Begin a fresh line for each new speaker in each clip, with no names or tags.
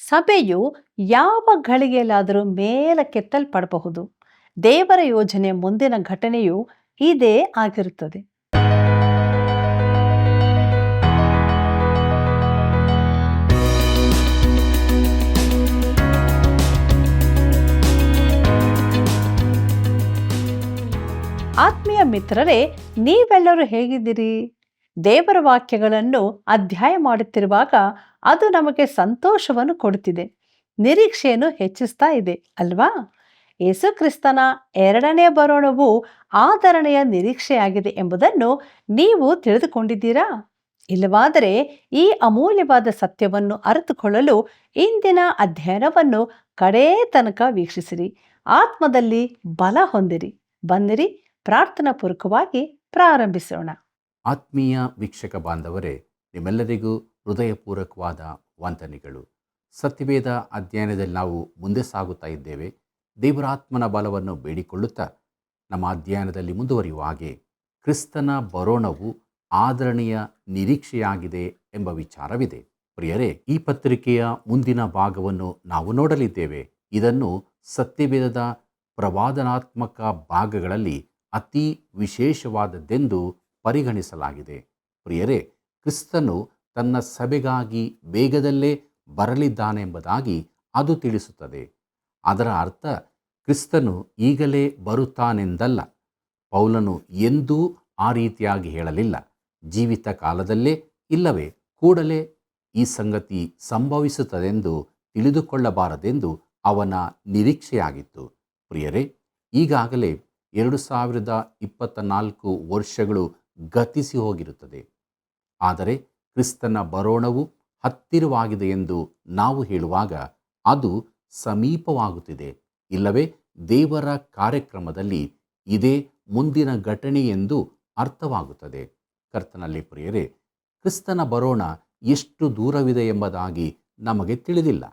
ಸಭೆಯು ಯಾವ ಗಳಿಗೆಯಲ್ಲಾದರೂ ಮೇಲಕ್ಕೆತ್ತಲ್ಪಡಬಹುದು. ದೇವರ ಯೋಜನೆ ಮುಂದಿನ ಘಟನೆಯು ಇದೇ ಆಗಿರುತ್ತದೆ. ಆತ್ಮೀಯ ಮಿತ್ರರೇ, ನೀವೆಲ್ಲರೂ ಹೇಗಿದ್ದೀರಿ? ದೇವರ ವಾಕ್ಯಗಳನ್ನು ಅಧ್ಯಯನ ಮಾಡುತ್ತಿರುವಾಗ ಅದು ನಮಗೆ ಸಂತೋಷವನ್ನು ಕೊಡುತ್ತಿದೆ, ನಿರೀಕ್ಷೆಯನ್ನು ಹೆಚ್ಚಿಸ್ತಾ ಇದೆ ಅಲ್ವಾ? ಯೇಸು ಕ್ರಿಸ್ತನ ಎರಡನೇ ಬರೋಣವು ಆದರಣೆಯ ನಿರೀಕ್ಷೆಯಾಗಿದೆ ಎಂಬುದನ್ನು ನೀವು ತಿಳಿದುಕೊಂಡಿದ್ದೀರಾ? ಇಲ್ಲವಾದರೆ ಈ ಅಮೂಲ್ಯವಾದ ಸತ್ಯವನ್ನು ಅರಿತುಕೊಳ್ಳಲು ಇಂದಿನ ಅಧ್ಯಯನವನ್ನು ಕಡೇ ತನಕ ವೀಕ್ಷಿಸಿರಿ. ಆತ್ಮದಲ್ಲಿ ಬಲ ಹೊಂದಿರಿ. ಬನ್ನಿರಿ, ಪ್ರಾರ್ಥನಾ ಪೂರ್ವಕವಾಗಿ ಪ್ರಾರಂಭಿಸೋಣ.
ಆತ್ಮೀಯ ವೀಕ್ಷಕ ಬಾಂಧವರೇ, ನಿಮ್ಮೆಲ್ಲರಿಗೂ ಹೃದಯಪೂರ್ವಕವಾದ ವಂದನೆಗಳು. ಸತ್ಯವೇದ ಅಧ್ಯಯನದಲ್ಲಿ ನಾವು ಮುಂದೆ ಸಾಗುತ್ತಾ ಇದ್ದೇವೆ. ದೇವರ ಆತ್ಮನ ಬಲವನ್ನು ಬೇಡಿಕೊಳ್ಳುತ್ತಾ ನಮ್ಮ ಅಧ್ಯಯನದಲ್ಲಿ ಮುಂದುವರಿಯುವ ಹಾಗೆ ಕ್ರಿಸ್ತನ ಬರೋಣವು ಆದರಣೆಯ ನಿರೀಕ್ಷೆಯಾಗಿದೆ ಎಂಬ ವಿಚಾರವಿದೆ. ಪ್ರಿಯರೇ, ಈ ಪತ್ರಿಕೆಯ ಮುಂದಿನ ಭಾಗವನ್ನು ನಾವು ನೋಡಲಿದ್ದೇವೆ. ಇದನ್ನು ಸತ್ಯವೇದದ ಪ್ರವಾದನಾತ್ಮಕ ಭಾಗಗಳಲ್ಲಿ ಅತಿ ವಿಶೇಷವಾದದ್ದೆಂದು ಪರಿಗಣಿಸಲಾಗಿದೆ. ಪ್ರಿಯರೇ, ಕ್ರಿಸ್ತನು ತನ್ನ ಸಭೆಗಾಗಿ ಬೇಗದಲ್ಲೇ ಬರಲಿದ್ದಾನೆಂಬುದಾಗಿ ಅದು ತಿಳಿಸುತ್ತದೆ. ಅದರ ಅರ್ಥ ಕ್ರಿಸ್ತನು ಈಗಲೇ ಬರುತ್ತಾನೆಂದಲ್ಲ. ಪೌಲನು ಎಂದೂ ಆ ರೀತಿಯಾಗಿ ಹೇಳಲಿಲ್ಲ. ಜೀವಿತ ಕಾಲದಲ್ಲೇ ಇಲ್ಲವೇ ಕೂಡಲೇ ಈ ಸಂಗತಿ ಸಂಭವಿಸುತ್ತದೆಂದು ತಿಳಿದುಕೊಳ್ಳಬಾರದೆಂದು ಅವನ ನಿರೀಕ್ಷೆಯಾಗಿತ್ತು. ಪ್ರಿಯರೇ, ಈಗಾಗಲೇ 2024 ವರ್ಷಗಳು ಗತಿಸಿ ಹೋಗಿರುತ್ತದೆ. ಆದರೆ ಕ್ರಿಸ್ತನ ಬರೋಣವು ಹತ್ತಿರವಾಗಿದೆ ಎಂದು ನಾವು ಹೇಳುವಾಗ ಅದು ಸಮೀಪವಾಗುತ್ತಿದೆ, ಇಲ್ಲವೇ ದೇವರ ಕಾರ್ಯಕ್ರಮದಲ್ಲಿ ಇದೇ ಮುಂದಿನ ಘಟನೆ ಎಂದು ಅರ್ಥವಾಗುತ್ತದೆ. ಕರ್ತನಲ್ಲಿ ಪ್ರಿಯರೇ, ಕ್ರಿಸ್ತನ ಬರೋಣ ಎಷ್ಟು ದೂರವಿದೆ ಎಂಬುದಾಗಿ ನಮಗೆ ತಿಳಿದಿಲ್ಲ.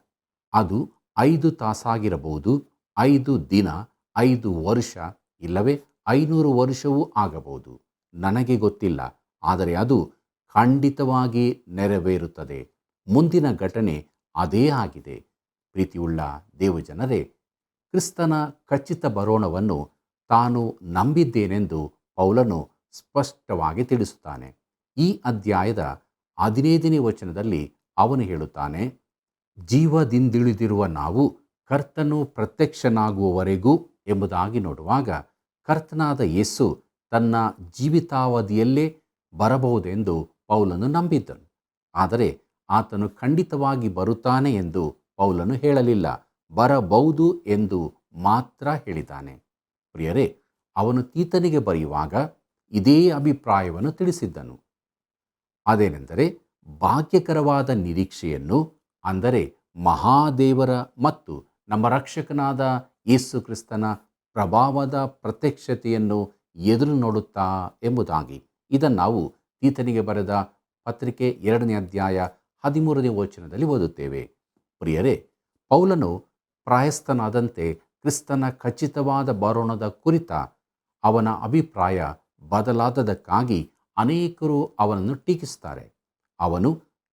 ಅದು 5 ತಾಸಾಗಿರಬಹುದು, 5 ದಿನ, 5 ವರ್ಷ, ಇಲ್ಲವೇ 500 ವರ್ಷವೂ ಆಗಬಹುದು. ನನಗೆ ಗೊತ್ತಿಲ್ಲ. ಆದರೆ ಅದು ಖಂಡಿತವಾಗಿ ನೆರವೇರುತ್ತದೆ. ಮುಂದಿನ ಘಟನೆ ಅದೇ ಆಗಿದೆ. ಪ್ರೀತಿಯುಳ್ಳ ದೇವಜನರೇ, ಕ್ರಿಸ್ತನ ಖಚಿತ ಬರೋಣವನ್ನು ತಾನು ನಂಬಿದ್ದೇನೆಂದು ಪೌಲನು ಸ್ಪಷ್ಟವಾಗಿ ತಿಳಿಸುತ್ತಾನೆ. ಈ ಅಧ್ಯಾಯದ 15ನೇ ವಚನದಲ್ಲಿ ಅವನು ಹೇಳುತ್ತಾನೆ, ಜೀವದಿಂದಿಳಿದಿರುವ ನಾವು ಕರ್ತನು ಪ್ರತ್ಯಕ್ಷನಾಗುವವರೆಗೂ ಎಂಬುದಾಗಿ ನೋಡುವಾಗ ಕರ್ತನಾದ ಯೇಸು ತನ್ನ ಜೀವಿತಾವಧಿಯಲ್ಲೇ ಬರಬಹುದೆಂದು ಪೌಲನು ನಂಬಿದ್ದನು. ಆದರೆ ಆತನು ಖಂಡಿತವಾಗಿ ಬರುತ್ತಾನೆ ಎಂದು ಪೌಲನು ಹೇಳಲಿಲ್ಲ. ಬರಬಹುದು ಎಂದು ಮಾತ್ರ ಹೇಳಿದ್ದಾನೆ. ಪ್ರಿಯರೇ, ಅವನು ತೀತನಿಗೆ ಬರೆಯುವಾಗ ಇದೇ ಅಭಿಪ್ರಾಯವನ್ನು ತಿಳಿಸಿದ್ದನು. ಅದೇನೆಂದರೆ, ಭಾಗ್ಯಕರವಾದ ನಿರೀಕ್ಷೆಯನ್ನು, ಅಂದರೆ ಮಹಾದೇವರ ಮತ್ತು ನಮ್ಮ ರಕ್ಷಕನಾದ ಯೇಸು ಕ್ರಿಸ್ತನ ಪ್ರಭಾವದ ಪ್ರತ್ಯಕ್ಷತೆಯನ್ನು ಎದುರು ನೋಡುತ್ತಾ ಎಂಬುದಾಗಿ. ಇದನ್ನು ನಾವು ತೀತನಿಗೆ ಬರೆದ ಪತ್ರಿಕೆ 2ನೇ ಅಧ್ಯಾಯ 13ನೇ ವಚನದಲ್ಲಿ ಓದುತ್ತೇವೆ. ಪ್ರಿಯರೇ, ಪೌಲನು ಪ್ರಾಯಸ್ಥನಾದಂತೆ ಕ್ರಿಸ್ತನ ಖಚಿತವಾದ ಬರೋಣದ ಕುರಿತ ಅವನ ಅಭಿಪ್ರಾಯ ಬದಲಾದದಕ್ಕಾಗಿ ಅನೇಕರು ಅವನನ್ನು ಟೀಕಿಸುತ್ತಾರೆ. ಅವನು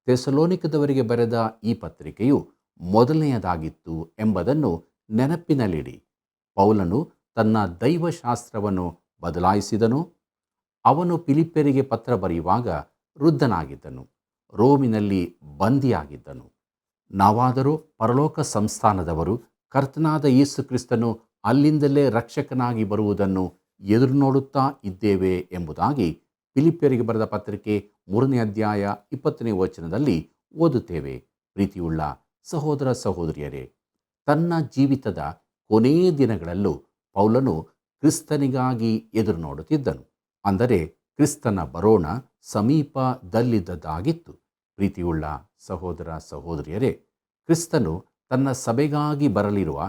ಥೆಸಲೋನಿಕದವರಿಗೆ ಬರೆದ ಈ ಪತ್ರಿಕೆಯು ಮೊದಲನೆಯದಾಗಿತ್ತು ಎಂಬುದನ್ನು ನೆನಪಿನಲ್ಲಿಡಿ. ಪೌಲನು ತನ್ನ ದೈವಶಾಸ್ತ್ರವನ್ನು ಬದಲಾಯಿಸಿದನು. ಅವನು ಫಿಲಿಪ್ಯರಿಗೆ ಪತ್ರ ಬರೆಯುವಾಗ ವೃದ್ಧನಾಗಿದ್ದನು, ರೋಮಿನಲ್ಲಿ ಬಂದಿಯಾಗಿದ್ದನು. ನಾವಾದರೂ ಪರಲೋಕ ಸಂಸ್ಥಾನದವರು, ಕರ್ತನಾದ ಯೇಸು ಕ್ರಿಸ್ತನು ಅಲ್ಲಿಂದಲೇ ರಕ್ಷಕನಾಗಿ ಬರುವುದನ್ನು ಎದುರು ನೋಡುತ್ತಾ ಇದ್ದೇವೆ ಎಂಬುದಾಗಿ ಫಿಲಿಪ್ಯರಿಗೆ ಬರೆದ ಪತ್ರಿಕೆ 3ನೇ ಅಧ್ಯಾಯ 20ನೇ ವಚನದಲ್ಲಿ ಓದುತ್ತೇವೆ. ಪ್ರೀತಿಯುಳ್ಳ ಸಹೋದರ ಸಹೋದರಿಯರೇ, ತನ್ನ ಜೀವಿತದ ಕೊನೆಯ ದಿನಗಳಲ್ಲೂ ಪೌಲನು ಕ್ರಿಸ್ತನಿಗಾಗಿ ಎದುರು ನೋಡುತ್ತಿದ್ದನು. ಅಂದರೆ ಕ್ರಿಸ್ತನ ಬರೋಣ ಸಮೀಪದಲ್ಲಿದ್ದದ್ದಾಗಿತ್ತು. ಪ್ರೀತಿಯುಳ್ಳ ಸಹೋದರ ಸಹೋದರಿಯರೇ, ಕ್ರಿಸ್ತನು ತನ್ನ ಸಭೆಗಾಗಿ ಬರಲಿರುವ,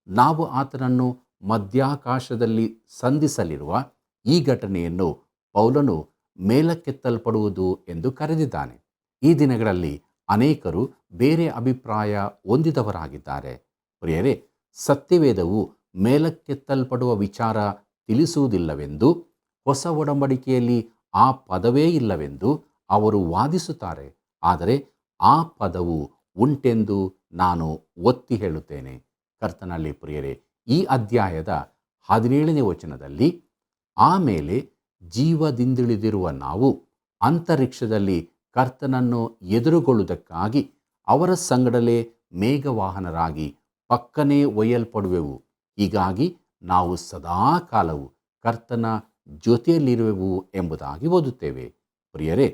ನಾವು ಆತನನ್ನು ಮಧ್ಯಾಕಾಶದಲ್ಲಿ ಸಂಧಿಸಲಿರುವ ಈ ಘಟನೆಯನ್ನು ಪೌಲನು ಮೇಲಕ್ಕೆತ್ತಲ್ಪಡುವುದು ಎಂದು ಕರೆದಿದ್ದಾನೆ. ಈ ದಿನಗಳಲ್ಲಿ ಅನೇಕರು ಬೇರೆ ಅಭಿಪ್ರಾಯ ಹೊಂದಿದವರಾಗಿದ್ದಾರೆ. ಪ್ರಿಯರೇ, ಸತ್ಯವೇದವು ಮೇಲಕ್ಕೆತ್ತಲ್ಪಡುವ ವಿಚಾರ ತಿಳಿಸುವುದಿಲ್ಲವೆಂದು, ಹೊಸ ಒಡಂಬಡಿಕೆಯಲ್ಲಿ ಆ ಪದವೇ ಇಲ್ಲವೆಂದು ಅವರು ವಾದಿಸುತ್ತಾರೆ. ಆದರೆ ಆ ಪದವು ಉಂಟೆಂದು ನಾನು ಒತ್ತಿ ಹೇಳುತ್ತೇನೆ. ಕರ್ತನಲ್ಲಿ ಪ್ರಿಯರೇ, ಈ ಅಧ್ಯಾಯದ 17ನೇ ವಚನದಲ್ಲಿ, ಆಮೇಲೆ ಜೀವದಿಂದಿಳಿದಿರುವ ನಾವು ಅಂತರಿಕ್ಷದಲ್ಲಿ ಕರ್ತನನ್ನು ಎದುರುಗೊಳ್ಳುವುದಕ್ಕಾಗಿ ಅವರ ಸಂಗಡಲೇ ಮೇಘವಾಹನರಾಗಿ ಪಕ್ಕನೆ ಒಯ್ಯಲ್ಪಡುವೆವು. ಹೀಗಾಗಿ ನಾವು ಸದಾ ಕಾಲವು ಕರ್ತನ ಜೊತೆಯಲ್ಲಿರುವೆವು ಎಂಬುದಾಗಿ ಓದುತ್ತೇವೆ. ಪ್ರಿಯರೇ,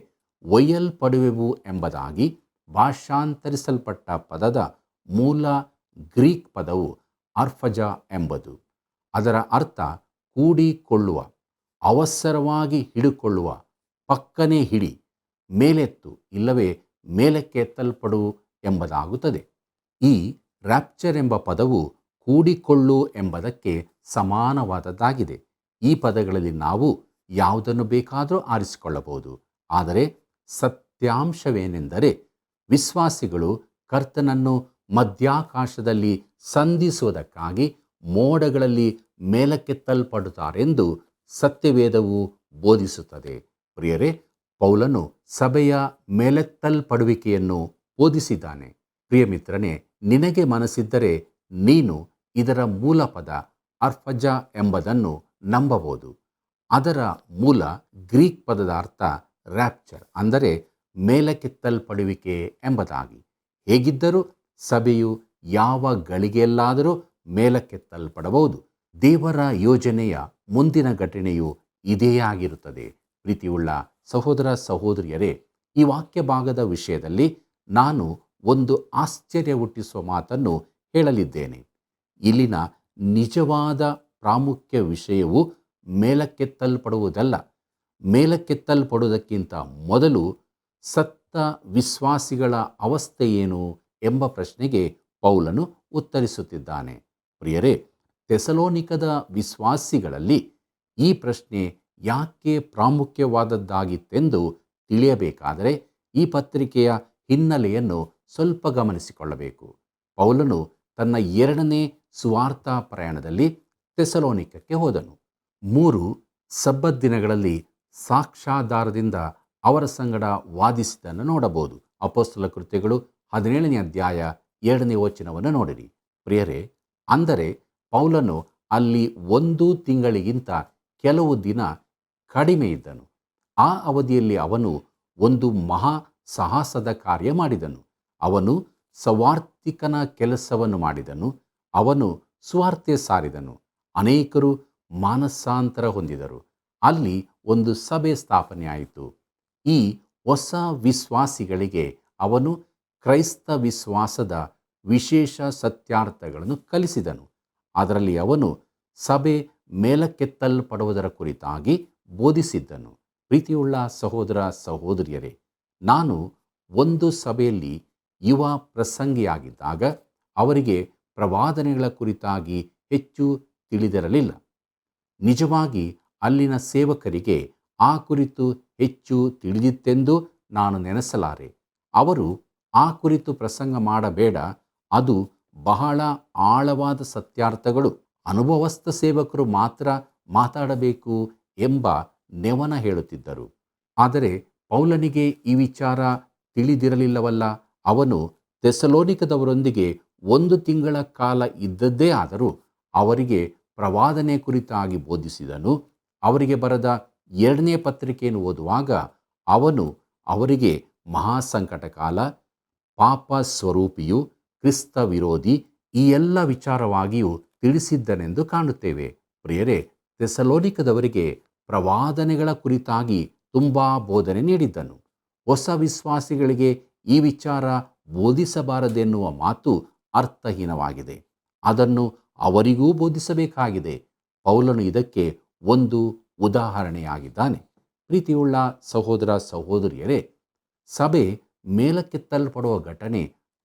ಒಯ್ಯಲ್ಪಡುವೆವು ಎಂಬುದಾಗಿ ಭಾಷಾಂತರಿಸಲ್ಪಟ್ಟ ಪದದ ಮೂಲ ಗ್ರೀಕ್ ಪದವು ಅರ್ಫಜ ಎಂಬುದು. ಅದರ ಅರ್ಥ ಕೂಡಿಕೊಳ್ಳುವ, ಅವಸರವಾಗಿ ಹಿಡಿಕೊಳ್ಳುವ, ಪಕ್ಕನೆ ಹಿಡಿ, ಮೇಲೆತ್ತು ಇಲ್ಲವೇ ಮೇಲಕ್ಕೆ ಎತ್ತಲ್ಪಡು ಎಂಬುದಾಗುತ್ತದೆ. ಈ ರ್ಯಾಪ್ಚರ್ ಎಂಬ ಪದವು ಕೂಡಿಕೊಳ್ಳು ಎಂಬುದಕ್ಕೆ ಸಮಾನವಾದದ್ದಾಗಿದೆ. ಈ ಪದಗಳಲ್ಲಿ ನಾವು ಯಾವುದನ್ನು ಬೇಕಾದರೂ ಆರಿಸಿಕೊಳ್ಳಬಹುದು. ಆದರೆ ಸತ್ಯಾಂಶವೇನೆಂದರೆ, ವಿಶ್ವಾಸಿಗಳು ಕರ್ತನನ್ನು ಮಧ್ಯಾಕಾಶದಲ್ಲಿ ಸಂಧಿಸುವುದಕ್ಕಾಗಿ ಮೋಡಗಳಲ್ಲಿ ಮೇಲಕ್ಕೆತ್ತಲ್ಪಡುತ್ತಾರೆಂದು ಸತ್ಯವೇದವು ಬೋಧಿಸುತ್ತದೆ. ಪ್ರಿಯರೇ, ಪೌಲನು ಸಭೆಯ ಮೇಲೆತ್ತಲ್ಪಡುವಿಕೆಯನ್ನು ಬೋಧಿಸಿದ್ದಾನೆ. ಪ್ರಿಯಮಿತ್ರನೇ, ನಿನಗೆ ಮನಸ್ಸಿದ್ದರೆ ನೀನು ಇದರ ಮೂಲ ಪದ ಅರ್ಫಜ ಎಂಬುದನ್ನು ನಂಬಬಹುದು. ಅದರ ಮೂಲ ಗ್ರೀಕ್ ಪದದ ಅರ್ಥ ರ್ಯಾಪ್ಚರ್, ಅಂದರೆ ಮೇಲಕ್ಕೆತ್ತಲ್ಪಡುವಿಕೆ ಎಂಬುದಾಗಿ. ಹೇಗಿದ್ದರೂ ಸಭೆಯು ಯಾವ ಗಳಿಗೆಯಲ್ಲಾದರೂ ಮೇಲಕ್ಕೆತ್ತಲ್ಪಡಬಹುದು. ದೇವರ ಯೋಜನೆಯ ಮುಂದಿನ ಘಟನೆಯು ಇದೇ ಆಗಿರುತ್ತದೆ. ಪ್ರೀತಿಯುಳ್ಳ ಸಹೋದರ ಸಹೋದರಿಯರೇ, ಈ ವಾಕ್ಯ ಭಾಗದ ವಿಷಯದಲ್ಲಿ ನಾನು ಒಂದು ಆಶ್ಚರ್ಯ ಹುಟ್ಟಿಸುವ ಮಾತನ್ನು ಹೇಳಲಿದ್ದೇನೆ. ಇಲ್ಲಿನ ನಿಜವಾದ ಪ್ರಾಮುಖ್ಯ ವಿಷಯವು ಮೇಲಕ್ಕೆತ್ತಲ್ಪಡುವುದಲ್ಲ. ಮೇಲಕ್ಕೆತ್ತಲ್ಪಡುವುದಕ್ಕಿಂತ ಮೊದಲು ಸತ್ತ ವಿಶ್ವಾಸಿಗಳ ಅವಸ್ಥೆ ಏನು ಎಂಬ ಪ್ರಶ್ನೆಗೆ ಪೌಲನು ಉತ್ತರಿಸುತ್ತಿದ್ದಾನೆ. ಪ್ರಿಯರೇ, ಥೆಸಲೋನಿಕದ ವಿಶ್ವಾಸಿಗಳಲ್ಲಿ ಈ ಪ್ರಶ್ನೆ ಯಾಕೆ ಪ್ರಾಮುಖ್ಯವಾದದ್ದಾಗಿತ್ತೆಂದು ತಿಳಿಯಬೇಕಾದರೆ ಈ ಪತ್ರಿಕೆಯ ಹಿನ್ನೆಲೆಯನ್ನು ಸ್ವಲ್ಪ ಗಮನಿಸಿಕೊಳ್ಳಬೇಕು. ಪೌಲನು ತನ್ನ 2ನೇ ಸುವಾರ್ತಾ ಪ್ರಯಾಣದಲ್ಲಿ ಥೆಸಲೋನಿಕಕ್ಕೆ ಹೋದನು. 3 ಸಬ್ಬತ್ ದಿನಗಳಲ್ಲಿ ಸಾಕ್ಷಾಧಾರದಿಂದ ಅವರ ಸಂಗಡ ವಾದಿಸಿದ್ದನ್ನು ನೋಡಬಹುದು. ಅಪೊಸ್ತಲ ಕೃತ್ಯಗಳು 17ನೇ ಅಧ್ಯಾಯ 2ನೇ ವಚನವನ್ನು ನೋಡಿರಿ. ಪ್ರಿಯರೇ, ಅಂದರೆ ಪೌಲನು ಅಲ್ಲಿ 1 ತಿಂಗಳಿಗಿಂತ ಕೆಲವು ದಿನ ಕಡಿಮೆ ಇದ್ದನು. ಆ ಅವಧಿಯಲ್ಲಿ ಅವನು ಒಂದು ಮಹಾ ಸಾಹಸದ ಕಾರ್ಯ ಮಾಡಿದನು. ಅವನು ಸವಾರ್ಥಿಕನ ಕೆಲಸವನ್ನು ಮಾಡಿದನು. ಅವನು ಸುವಾರ್ತೆ ಸಾರಿದನು. ಅನೇಕರು ಮಾನಸಾಂತರ ಹೊಂದಿದರು. ಅಲ್ಲಿ ಒಂದು ಸಭೆ ಸ್ಥಾಪನೆಯಾಯಿತು. ಈ ಹೊಸ ವಿಶ್ವಾಸಿಗಳಿಗೆ ಅವನು ಕ್ರೈಸ್ತ ವಿಶ್ವಾಸದ ವಿಶೇಷ ಸತ್ಯಾರ್ಥಗಳನ್ನು ಕಲಿಸಿದನು. ಅದರಲ್ಲಿ ಅವನು ಸಭೆ ಮೇಲಕ್ಕೆತ್ತಲ್ಪಡುವುದರ ಕುರಿತಾಗಿ ಬೋಧಿಸಿದ್ದನು. ಪ್ರೀತಿಯುಳ್ಳ ಸಹೋದರ ಸಹೋದರಿಯರೇ, ನಾನು ಒಂದು ಸಭೆಯಲ್ಲಿ ಯುವ ಪ್ರಸಂಗಿಯಾಗಿದ್ದಾಗ ಅವರಿಗೆ ಪ್ರವಾದನೆಗಳ ಕುರಿತಾಗಿ ಹೆಚ್ಚು ತಿಳಿದಿರಲಿಲ್ಲ. ನಿಜವಾಗಿ ಅಲ್ಲಿನ ಸೇವಕರಿಗೆ ಆ ಕುರಿತು ಹೆಚ್ಚು ತಿಳಿದಿತ್ತೆಂದು ನಾನು ನೆನೆಸಲಾರೆ. ಅವರು ಆ ಕುರಿತು ಪ್ರಸಂಗ ಮಾಡಬೇಡ, ಅದು ಬಹಳ ಆಳವಾದ ಸತ್ಯಾರ್ಥಗಳು, ಅನುಭವಸ್ಥ ಸೇವಕರು ಮಾತ್ರ ಮಾತಾಡಬೇಕು ಎಂಬ ನೆವನ ಹೇಳುತ್ತಿದ್ದರು. ಆದರೆ ಪೌಲನಿಗೆ ಈ ವಿಚಾರ ತಿಳಿದಿರಲಿಲ್ಲವಲ್ಲ. ಅವನು ಥೆಸಲೋನಿಕದವರೊಂದಿಗೆ 1 ತಿಂಗಳ ಕಾಲ ಇದ್ದದ್ದೇ ಆದರೂ ಅವರಿಗೆ ಪ್ರವಾದನೆ ಕುರಿತಾಗಿ ಬೋಧಿಸಿದನು. ಅವರಿಗೆ ಬರೆದ 2ನೇ ಪತ್ರಿಕೆಯನ್ನು ಓದುವಾಗ ಅವನು ಅವರಿಗೆ ಮಹಾಸಂಕಟ ಕಾಲ, ಪಾಪ ಸ್ವರೂಪಿಯು, ಕ್ರಿಸ್ತ ವಿರೋಧಿ ಈ ಎಲ್ಲ ವಿಚಾರವಾಗಿಯೂ ತಿಳಿಸಿದ್ದನೆಂದು ಕಾಣುತ್ತೇವೆ. ಪ್ರಿಯರೇ, ಥೆಸಲೋನಿಕದವರಿಗೆ ಪ್ರವಾದನೆಗಳ ಕುರಿತಾಗಿ ತುಂಬ ಬೋಧನೆ ನೀಡಿದ್ದನು. ಹೊಸ ವಿಶ್ವಾಸಿಗಳಿಗೆ ಈ ವಿಚಾರ ಬೋಧಿಸಬಾರದೆನ್ನುವ ಮಾತು ಅರ್ಥಹೀನವಾಗಿದೆ. ಅದನ್ನು ಅವರಿಗೂ ಬೋಧಿಸಬೇಕಾಗಿದೆ. ಪೌಲನು ಇದಕ್ಕೆ ಒಂದು ಉದಾಹರಣೆಯಾಗಿದ್ದಾನೆ. ಪ್ರೀತಿಯುಳ್ಳ ಸಹೋದರ ಸಹೋದರಿಯರೇ, ಸಭೆ ಮೇಲಕ್ಕೆತ್ತಲ್ಪಡುವ ಘಟನೆ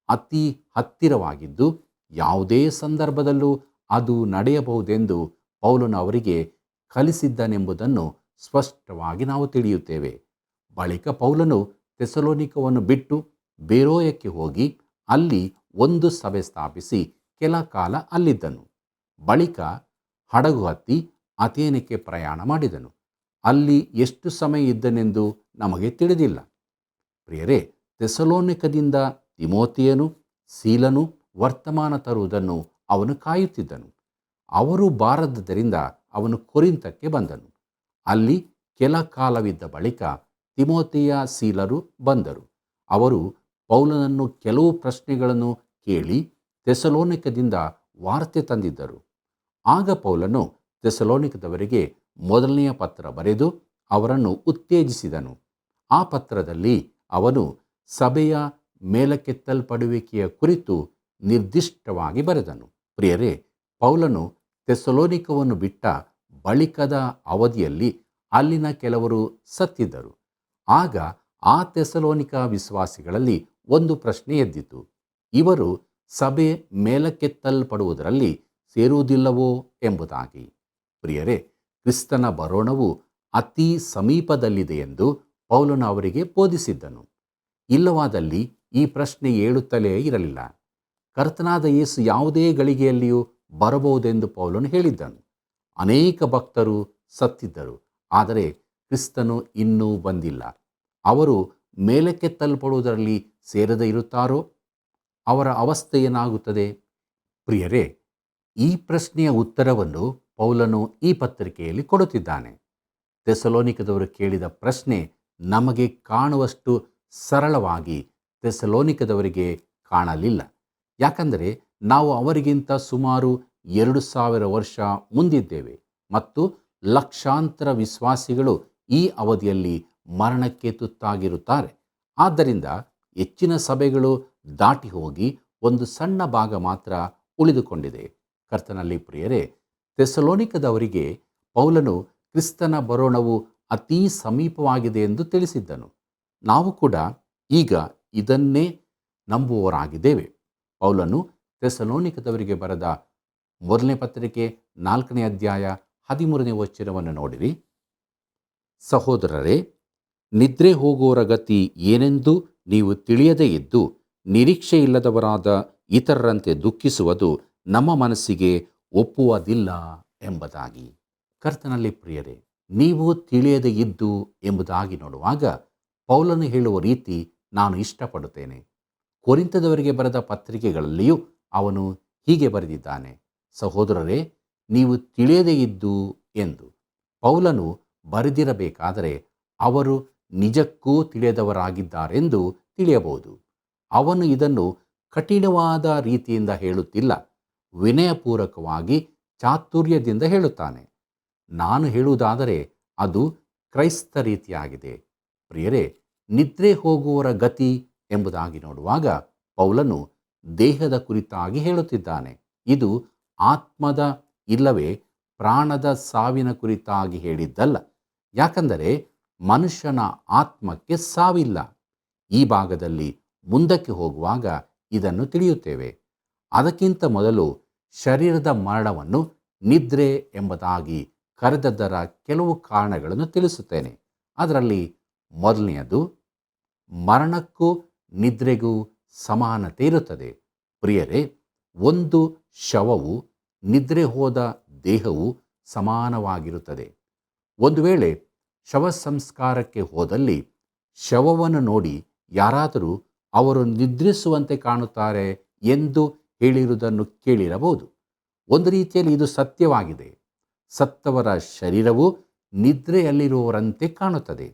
ಅತಿ ಹತ್ತಿರವಾಗಿದ್ದು ಯಾವುದೇ ಸಂದರ್ಭದಲ್ಲೂ ಅದು ನಡೆಯಬಹುದೆಂದು ಪೌಲನು ಅವರಿಗೆ ಕಲಿಸಿದ್ದನೆಂಬುದನ್ನು ಸ್ಪಷ್ಟವಾಗಿ ನಾವು ತಿಳಿಯುತ್ತೇವೆ. ಬಳಿಕ ಪೌಲನು ಥೆಸಲೋನಿಕವನ್ನು ಬಿಟ್ಟು ಬೇರೋಯಕ್ಕೆ ಹೋಗಿ ಅಲ್ಲಿ ಒಂದು ಸಭೆ ಸ್ಥಾಪಿಸಿ ಕೆಲ ಕಾಲ ಅಲ್ಲಿದ್ದನು. ಬಳಿಕ ಹಡಗು ಹತ್ತಿ ಅಥೇನಕ್ಕೆ ಪ್ರಯಾಣ ಮಾಡಿದನು. ಅಲ್ಲಿ ಎಷ್ಟು ಸಮಯ ಇದ್ದನೆಂದು ನಮಗೆ ತಿಳಿದಿಲ್ಲ. ಪ್ರಿಯರೇ, ಥೆಸಲೋನಿಕದಿಂದ ತಿಮೋತಿಯನು ಸೀಲನು ವರ್ತಮಾನ ತರುವುದನ್ನು ಅವನು ಕಾಯುತ್ತಿದ್ದನು. ಅವರು ಬಾರದ್ದರಿಂದ ಅವನು ಕೊರಿಂತಕ್ಕೆ ಬಂದನು. ಅಲ್ಲಿ ಕೆಲ ಕಾಲವಿದ್ದ ಬಳಿಕ ತಿಮೋತಿಯ ಸೀಲರು ಬಂದರು. ಅವರು ಪೌಲನನ್ನು ಕೆಲವು ಪ್ರಶ್ನೆಗಳನ್ನು ಕೇಳಿ ಥೆಸಲೋನಿಕದಿಂದ ವಾರ್ತೆ ತಂದಿದ್ದರು. ಆಗ ಪೌಲನು ಥೆಸಲೋನಿಕದವರಿಗೆ ಮೊದಲನೆಯ ಪತ್ರ ಬರೆದು ಅವರನ್ನು ಉತ್ತೇಜಿಸಿದನು. ಆ ಪತ್ರದಲ್ಲಿ ಅವನು ಸಭೆಯ ಮೇಲಕ್ಕೆತ್ತಲ್ಪಡುವಿಕೆಯ ಕುರಿತು ನಿರ್ದಿಷ್ಟವಾಗಿ ಬರೆದನು. ಪ್ರಿಯರೇ, ಪೌಲನು ಥೆಸಲೋನಿಕವನ್ನು ಬಿಟ್ಟ ಬಳಿಕದ ಅವಧಿಯಲ್ಲಿ ಅಲ್ಲಿನ ಕೆಲವರು ಸತ್ತಿದ್ದರು. ಆಗ ಆ ಥೆಸಲೋನಿಕ ವಿಶ್ವಾಸಿಗಳಲ್ಲಿ ಒಂದು ಪ್ರಶ್ನೆ ಎದ್ದಿತು. ಇವರು ಸಭೆ ಮೇಲಕ್ಕೆತ್ತಲ್ಪಡುವುದರಲ್ಲಿ ಸೇರುವುದಿಲ್ಲವೋ ಎಂಬುದಾಗಿ. ಪ್ರಿಯರೇ, ಕ್ರಿಸ್ತನ ಬರೋಣವು ಅತಿ ಸಮೀಪದಲ್ಲಿದೆ ಎಂದು ಪೌಲನು ಅವರಿಗೆ ಬೋಧಿಸಿದ್ದನು. ಇಲ್ಲವಾದಲ್ಲಿ ಈ ಪ್ರಶ್ನೆ ಏಳುತ್ತಲೇ ಇರಲಿಲ್ಲ. ಕರ್ತನಾದ ಯೇಸು ಯಾವುದೇ ಗಳಿಗೆಯಲ್ಲಿಯೂ ಬರಬಹುದೆಂದು ಪೌಲನು ಹೇಳಿದ್ದನು. ಅನೇಕ ಭಕ್ತರು ಸತ್ತಿದ್ದರು, ಆದರೆ ಕ್ರಿಸ್ತನು ಇನ್ನೂ ಬಂದಿಲ್ಲ. ಅವರು ಮೇಲಕ್ಕೆತ್ತಲ್ಪಡುವುದರಲ್ಲಿ ಸೇರದೇ ಇರುತ್ತಾರೋ? ಅವರ ಅವಸ್ಥೆ ಏನಾಗುತ್ತದೆ? ಪ್ರಿಯರೇ, ಈ ಪ್ರಶ್ನೆಯ ಉತ್ತರವನ್ನು ಪೌಲನು ಈ ಪತ್ರಿಕೆಯಲ್ಲಿ ಕೊಡುತ್ತಿದ್ದಾನೆ. ಥೆಸಲೋನಿಕದವರು ಕೇಳಿದ ಪ್ರಶ್ನೆ ನಮಗೆ ಕಾಣುವಷ್ಟು ಸರಳವಾಗಿ ಥೆಸಲೋನಿಕದವರಿಗೆ ಕಾಣಲಿಲ್ಲ. ಯಾಕಂದರೆ ನಾವು ಅವರಿಗಿಂತ ಸುಮಾರು 2000 ವರ್ಷ ಮುಂದಿದ್ದೇವೆ ಮತ್ತು ಲಕ್ಷಾಂತರ ವಿಶ್ವಾಸಿಗಳು ಈ ಅವಧಿಯಲ್ಲಿ ಮರಣಕ್ಕೆ ತುತ್ತಾಗಿರುತ್ತಾರೆ. ಆದ್ದರಿಂದ ಹೆಚ್ಚಿನ ಸಭೆಗಳು ದಾಟಿ ಹೋಗಿ ಒಂದು ಸಣ್ಣ ಭಾಗ ಮಾತ್ರ ಉಳಿದುಕೊಂಡಿದೆ. ಕರ್ತನಲ್ಲಿ ಪ್ರಿಯರೇ, ಥೆಸಲೋನಿಕದವರಿಗೆ ಪೌಲನು ಕ್ರಿಸ್ತನ ಬರೋಣವು ಅತೀ ಸಮೀಪವಾಗಿದೆ ಎಂದು ತಿಳಿಸಿದ್ದನು. ನಾವು ಕೂಡ ಈಗ ಇದನ್ನೇ ನಂಬುವವರಾಗಿದ್ದೇವೆ. ಪೌಲನು ಥೆಸಲೋನಿಕದವರಿಗೆ ಬರೆದ ಮೊದಲನೇ ಪತ್ರಿಕೆ 4ನೇ ಅಧ್ಯಾಯ 13ನೇ ವಚನವನ್ನು ನೋಡಿರಿ. ಸಹೋದರರೇ, ನಿದ್ರೆ ಹೋಗುವವರ ಗತಿ ಏನೆಂದು ನೀವು ತಿಳಿಯದೇ ಇದ್ದು ನಿರೀಕ್ಷೆಯಿಲ್ಲದವರಾದ ಇತರರಂತೆ ದುಃಖಿಸುವುದು ನಮ್ಮ ಮನಸ್ಸಿಗೆ ಒಪ್ಪುವುದಿಲ್ಲ ಎಂಬುದಾಗಿ. ಕರ್ತನಲ್ಲಿ ಪ್ರಿಯರೇ, ನೀವು ತಿಳಿಯದೇ ಇದ್ದು ಎಂಬುದಾಗಿ ನೋಡುವಾಗ ಪೌಲನು ಹೇಳುವ ರೀತಿ ನಾನು ಇಷ್ಟಪಡುತ್ತೇನೆ. ಕೊರಿಂಥದವರಿಗೆ ಬರೆದ ಪತ್ರಿಕೆಗಳಲ್ಲಿಯೂ ಅವನು ಹೀಗೆ ಬರೆದಿದ್ದಾನೆ, ಸಹೋದರರೇ, ನೀವು ತಿಳಿಯದೇ ಇದ್ದು ಎಂದು. ಪೌಲನು ಬರೆದಿರಬೇಕಾದರೆ ಅವರು ನಿಜಕ್ಕೂ ತಿಳಿಯದವರಾಗಿದ್ದಾರೆಂದು ತಿಳಿಯಬಹುದು. ಅವನು ಇದನ್ನು ಕಠಿಣವಾದ ರೀತಿಯಿಂದ ಹೇಳುತ್ತಿಲ್ಲ, ವಿನಯಪೂರ್ವಕವಾಗಿ ಚಾತುರ್ಯದಿಂದ ಹೇಳುತ್ತಾನೆ. ನಾನು ಹೇಳುವುದಾದರೆ ಅದು ಕ್ರೈಸ್ತ ರೀತಿಯಾಗಿದೆ. ಪ್ರಿಯರೇ, ನಿದ್ರೆ ಹೋಗುವವರ ಗತಿ ಎಂಬುದಾಗಿ ನೋಡುವಾಗ ಪೌಲನು ದೇಹದ ಕುರಿತಾಗಿ ಹೇಳುತ್ತಿದ್ದಾನೆ. ಇದು ಆತ್ಮದ ಇಲ್ಲವೇ ಪ್ರಾಣದ ಸಾವಿನ ಕುರಿತಾಗಿ ಹೇಳಿದ್ದಲ್ಲ. ಯಾಕಂದರೆ ಮನುಷ್ಯನ ಆತ್ಮಕ್ಕೆ ಸಾವಿಲ್ಲ. ಈ ಭಾಗದಲ್ಲಿ ಮುಂದಕ್ಕೆ ಹೋಗುವಾಗ ಇದನ್ನು ತಿಳಿಯುತ್ತೇವೆ. ಅದಕ್ಕಿಂತ ಮೊದಲು ಶರೀರದ ಮರಣವನ್ನು ನಿದ್ರೆ ಎಂಬುದಾಗಿ ಕರೆದದ್ದರ ಕೆಲವು ಕಾರಣಗಳನ್ನು ತಿಳಿಸುತ್ತೇನೆ. ಅದರಲ್ಲಿ ಮೊದಲನೆಯದು, ಮರಣಕ್ಕೂ ನಿದ್ರೆಗೂ ಸಮಾನತೆ ಇರುತ್ತದೆ. ಪ್ರಿಯರೇ, ಒಂದು ಶವವು ನಿದ್ರೆ ಹೋದ ದೇಹವು ಸಮಾನವಾಗಿರುತ್ತದೆ. ಒಂದು ವೇಳೆ ಶವ ಸಂಸ್ಕಾರಕ್ಕೆ ಹೋದಲ್ಲಿ ಶವವನ್ನು ನೋಡಿ ಯಾರಾದರೂ ಅವರು ನಿದ್ರಿಸುವಂತೆ ಕಾಣುತ್ತಾರೆ ಎಂದು ಹೇಳಿರುವುದನ್ನು ಕೇಳಿರಬಹುದು. ಒಂದು ರೀತಿಯಲ್ಲಿ ಇದು ಸತ್ಯವಾಗಿದೆ. ಸತ್ತವರ ಶರೀರವು ನಿದ್ರೆಯಲ್ಲಿರುವವರಂತೆ ಕಾಣುತ್ತದೆ.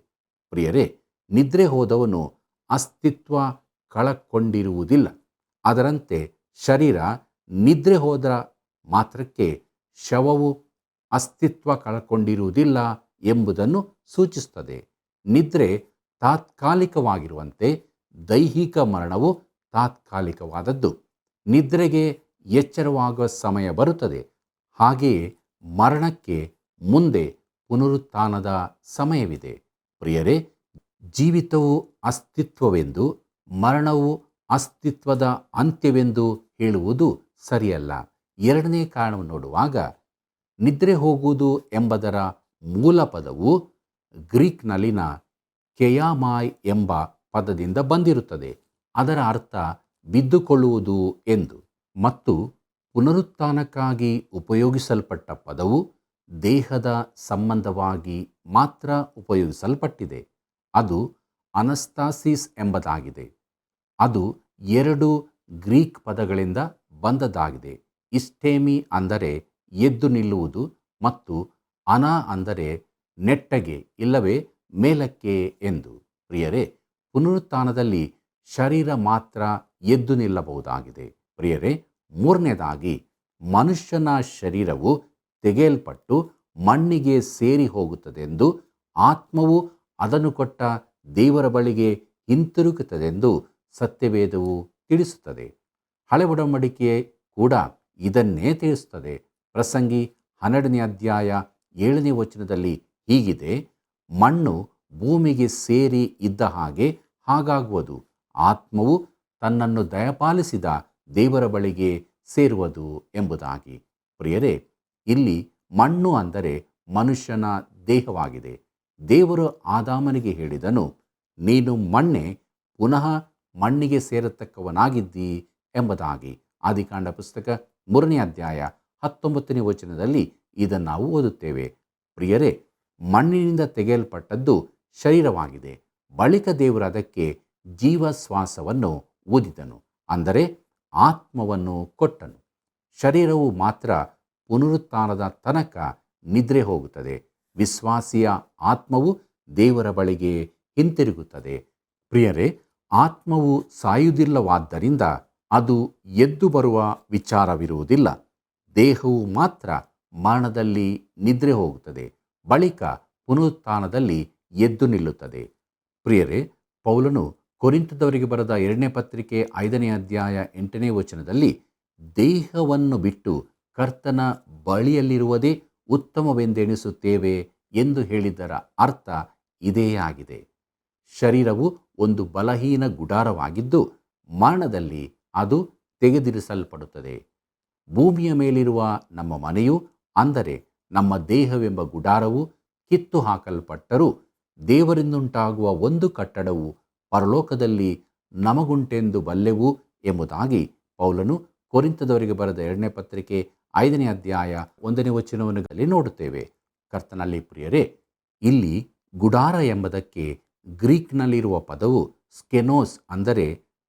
ಪ್ರಿಯರೇ, ನಿದ್ರೆ ಹೋದವನು ಅಸ್ತಿತ್ವ ಕಳಕೊಂಡಿರುವುದಿಲ್ಲ. ಅದರಂತೆ ಶರೀರ ನಿದ್ರೆ ಹೋದ ಮಾತ್ರಕ್ಕೆ ಶವವು ಅಸ್ತಿತ್ವ ಕಳಕೊಂಡಿರುವುದಿಲ್ಲ ಎಂಬುದನ್ನು ಸೂಚಿಸುತ್ತದೆ. ನಿದ್ರೆ ತಾತ್ಕಾಲಿಕವಾಗಿರುವಂತೆ ದೈಹಿಕ ಮರಣವು ತಾತ್ಕಾಲಿಕವಾದದ್ದು. ನಿದ್ರೆಗೆ ಎಚ್ಚರವಾಗುವ ಸಮಯ ಬರುತ್ತದೆ. ಹಾಗೆಯೇ ಮರಣಕ್ಕೆ ಮುಂದೆ ಪುನರುತ್ಥಾನದ ಸಮಯವಿದೆ. ಪ್ರಿಯರೇ, ಜೀವಿತವು ಅಸ್ತಿತ್ವವೆಂದು ಮರಣವು ಅಸ್ತಿತ್ವದ ಅಂತ್ಯವೆಂದು ಹೇಳುವುದು ಸರಿಯಲ್ಲ. ಎರಡನೇ ಕಾರಣವನ್ನು ನೋಡುವಾಗ ನಿದ್ರೆ ಹೋಗುವುದು ಎಂಬುದರ ಮೂಲ ಪದವು ಗ್ರೀಕ್ನಲ್ಲಿನ ಕೆಯಾಮಾಯ್ ಎಂಬ ಪದದಿಂದ ಬಂದಿರುತ್ತದೆ. ಅದರ ಅರ್ಥ ಬಿದ್ದುಕೊಳ್ಳುವುದು ಎಂದು. ಮತ್ತು ಪುನರುತ್ಥಾನಕ್ಕಾಗಿ ಉಪಯೋಗಿಸಲ್ಪಟ್ಟ ಪದವು ದೇಹದ ಸಂಬಂಧವಾಗಿ ಮಾತ್ರ ಉಪಯೋಗಿಸಲ್ಪಟ್ಟಿದೆ. ಅದು ಅನಸ್ತಾಸಿಸ್ ಎಂಬುದಾಗಿದೆ. ಅದು ಎರಡು ಗ್ರೀಕ್ ಪದಗಳಿಂದ ಬಂದದ್ದಾಗಿದೆ. ಇಸ್ಟೇಮಿ ಅಂದರೆ ಎದ್ದು ನಿಲ್ಲುವುದು ಮತ್ತು ಅನ ಅಂದರೆ ನೆಟ್ಟಗೆ ಇಲ್ಲವೇ ಮೇಲಕ್ಕೆ ಎಂದು. ಪ್ರಿಯರೇ, ಪುನರುತ್ಥಾನದಲ್ಲಿ ಶರೀರ ಮಾತ್ರ ಎದ್ದು ನಿಲ್ಲಬಹುದಾಗಿದೆ. ಪ್ರಿಯರೇ, ಮೂರನೇದಾಗಿ ಮನುಷ್ಯನ ಶರೀರವು ತೆಗೆಯಲ್ಪಟ್ಟು ಮಣ್ಣಿಗೆ ಸೇರಿ ಹೋಗುತ್ತದೆಂದು, ಆತ್ಮವು ಅದನ್ನು ಕೊಟ್ಟ ದೇವರ ಬಳಿಗೆ ಹಿಂತಿರುಗುತ್ತದೆಂದು ಸತ್ಯವೇದವು ತಿಳಿಸುತ್ತದೆ. ಹಳೆ ಒಡಂಬಡಿಕೆ ಕೂಡ ಇದನ್ನೇ ತಿಳಿಸುತ್ತದೆ. ಪ್ರಸಂಗಿ 12ನೇ ಅಧ್ಯಾಯ 7ನೇ ವಚನದಲ್ಲಿ ಹೀಗಿದೆ: ಮಣ್ಣು ಭೂಮಿಗೆ ಸೇರಿ ಇದ್ದ ಹಾಗೆ ಹಾಗಾಗುವುದು, ಆತ್ಮವು ತನ್ನನ್ನು ದಯಪಾಲಿಸಿದ ದೇವರ ಬಳಿಗೆ ಸೇರುವುದು ಎಂಬುದಾಗಿ. ಪ್ರಿಯರೇ, ಇಲ್ಲಿ ಮಣ್ಣು ಅಂದರೆ ಮನುಷ್ಯನ ದೇಹವಾಗಿದೆ. ದೇವರು ಆದಾಮನಿಗೆ ಹೇಳಿದನು, ನೀನು ಮಣ್ಣೆ, ಪುನಃ ಮಣ್ಣಿಗೆ ಸೇರತಕ್ಕವನಾಗಿದ್ದಿ ಎಂಬುದಾಗಿ. ಆದಿಕಾಂಡ ಪುಸ್ತಕ 3ನೇ ಅಧ್ಯಾಯ 19ನೇ ವಚನದಲ್ಲಿ ಇದನ್ನು ನಾವು ಓದುತ್ತೇವೆ. ಪ್ರಿಯರೇ, ಮಣ್ಣಿನಿಂದ ತೆಗೆಯಲ್ಪಟ್ಟದ್ದು ಶರೀರವಾಗಿದೆ. ಬಳಿಕ ದೇವರು ಅದಕ್ಕೆ ಜೀವಶ್ವಾಸವನ್ನು ಊದಿದನು, ಅಂದರೆ ಆತ್ಮವನ್ನು ಕೊಟ್ಟನು. ಶರೀರವು ಮಾತ್ರ ಪುನರುತ್ಥಾನದ ತನಕ ನಿದ್ರೆ ಹೋಗುತ್ತದೆ. ವಿಶ್ವಾಸಿಯ ಆತ್ಮವು ದೇವರ ಬಳಿಗೆ ಹಿಂತಿರುಗುತ್ತದೆ. ಪ್ರಿಯರೇ, ಆತ್ಮವು ಸಾಯುವುದಿಲ್ಲವಾದ್ದರಿಂದ ಅದು ಎದ್ದು ಬರುವ ವಿಚಾರವಿರುವುದಿಲ್ಲ. ದೇಹವು ಮಾತ್ರ ಮರಣದಲ್ಲಿ ನಿದ್ರೆ ಹೋಗುತ್ತದೆ, ಬಳಿಕ ಪುನರುತ್ಥಾನದಲ್ಲಿ ಎದ್ದು ನಿಲ್ಲುತ್ತದೆ. ಪ್ರಿಯರೇ, ಪೌಲನು ಕೊರಿಂಥದವರಿಗೆ ಬರೆದ 2ನೇ ಪತ್ರಿಕೆ 5ನೇ ಅಧ್ಯಾಯ 8ನೇ ವಚನದಲ್ಲಿ ದೇಹವನ್ನು ಬಿಟ್ಟು ಕರ್ತನ ಬಳಿಯಲ್ಲಿರುವುದೇ ಉತ್ತಮವೆಂದೆಣಿಸುತ್ತೇವೆ ಎಂದು ಹೇಳಿದ್ದರ ಅರ್ಥ ಇದೇ ಆಗಿದೆ. ಶರೀರವು ಒಂದು ಬಲಹೀನ ಗುಡಾರವಾಗಿದ್ದು ಮರಣದಲ್ಲಿ ಅದು ತೆಗೆದಿರಿಸಲ್ಪಡುತ್ತದೆ. ಭೂಮಿಯ ಮೇಲಿರುವ ನಮ್ಮ ಮನೆಯು, ಅಂದರೆ ನಮ್ಮ ದೇಹವೆಂಬ ಗುಡಾರವು ಕಿತ್ತು ಹಾಕಲ್ಪಟ್ಟರೂ ದೇವರಿಂದುಂಟಾಗುವ ಒಂದು ಕಟ್ಟಡವು ಪರಲೋಕದಲ್ಲಿ ನಮಗುಂಟೆಂದು ಬಲ್ಲೆವು ಎಂಬುದಾಗಿ ಪೌಲನು ಕೊರಿಂಥದವರಿಗೆ ಬರೆದ 2ನೇ ಪತ್ರಿಕೆ 5ನೇ ಅಧ್ಯಾಯ 1ನೇ ವಚನವನ್ನು ನೋಡುತ್ತೇವೆ. ಕರ್ತನಲ್ಲಿ ಪ್ರಿಯರೇ, ಇಲ್ಲಿ ಗುಡಾರ ಎಂಬುದಕ್ಕೆ ಗ್ರೀಕ್ನಲ್ಲಿರುವ ಪದವು ಸ್ಕೆನೋಸ್, ಅಂದರೆ